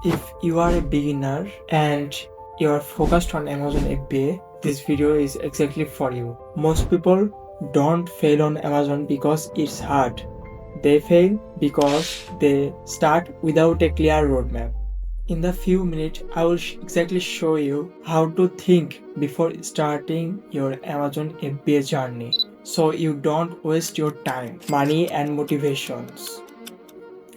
If you are a beginner and you are focused on Amazon FBA, this video is exactly for you. Most people don't fail on Amazon because it's hard. They fail because they start without a clear roadmap. In the few minutes, I will exactly show you how to think before starting your Amazon FBA journey, so you don't waste your time, money and motivations.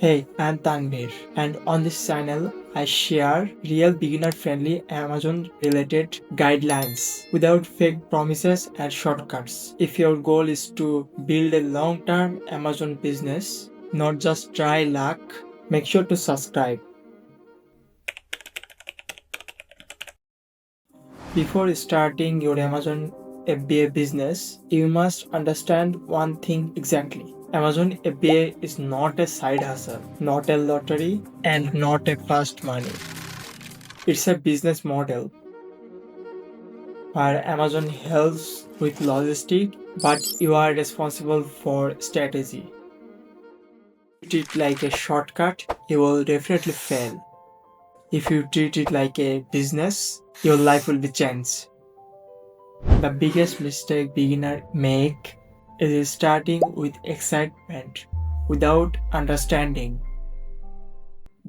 Hey, I'm Tanvir, and on this channel, I share real beginner-friendly Amazon-related guidelines without fake promises and shortcuts. If your goal is to build a long-term Amazon business, not just try luck, make sure to subscribe. Before starting your Amazon FBA business, you must understand one thing exactly. Amazon FBA is not a side hustle, not a lottery, and not a fast money. It's a business model where Amazon helps with logistics, but you are responsible for strategy. If you treat it like a shortcut, you will definitely fail. If you treat it like a business, your life will be changed. The biggest mistake beginners make is starting with excitement without understanding.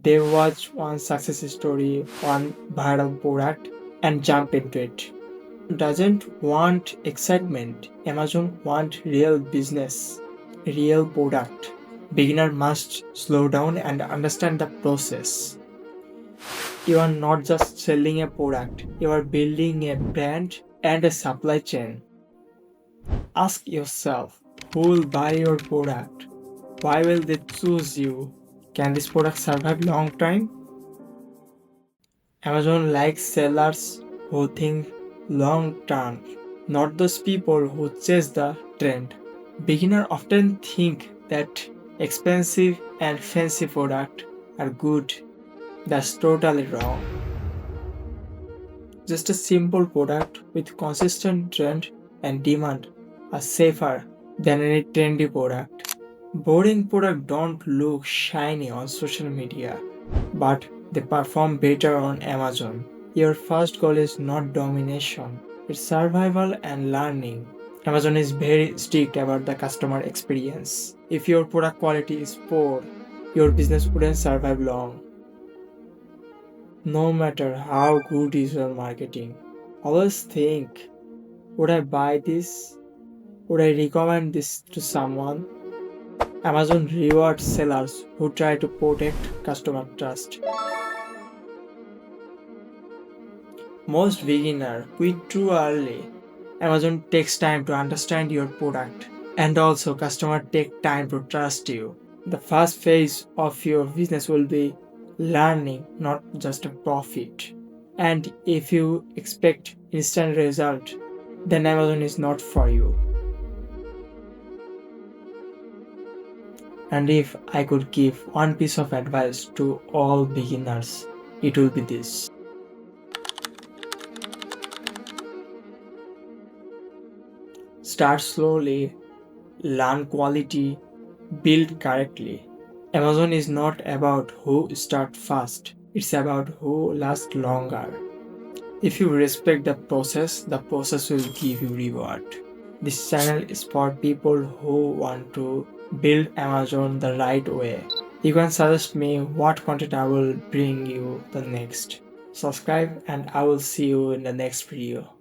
They watch one success story, one viral product, and jump into it. Doesn't want excitement. Amazon want real business, real product. Beginner must slow down and understand the process. You are not just selling a product, you are building a brand and a supply chain. Ask yourself, who will buy your product? Why will they choose you? Can this product survive long time? Amazon likes sellers who think long term, not those people who chase the trend. Beginners often think that expensive and fancy products are good. That's totally wrong. Just a simple product with consistent trend and demand are safer than any trendy product. Boring products don't look shiny on social media, but they perform better on Amazon. Your first goal is not domination, it's survival and learning. Amazon is very strict about the customer experience. If your product quality is poor, your business wouldn't survive long. No matter how good is your marketing, always think, would I buy this? Would I recommend this to someone? Amazon rewards sellers who try to protect customer trust. Most beginners quit too early. Amazon takes time to understand your product, and also customers take time to trust you. The first phase of your business will be learning, not just a profit. And if you expect instant result, then Amazon is not for you. And if I could give one piece of advice to all beginners, it will be this. Start slowly, learn quality, build correctly. Amazon is not about who start fast, it's about who lasts longer. If you respect the process will give you reward. This channel is for people who want to build Amazon the right way. You can suggest me what content I will bring you the next. Subscribe and I will see you in the next video.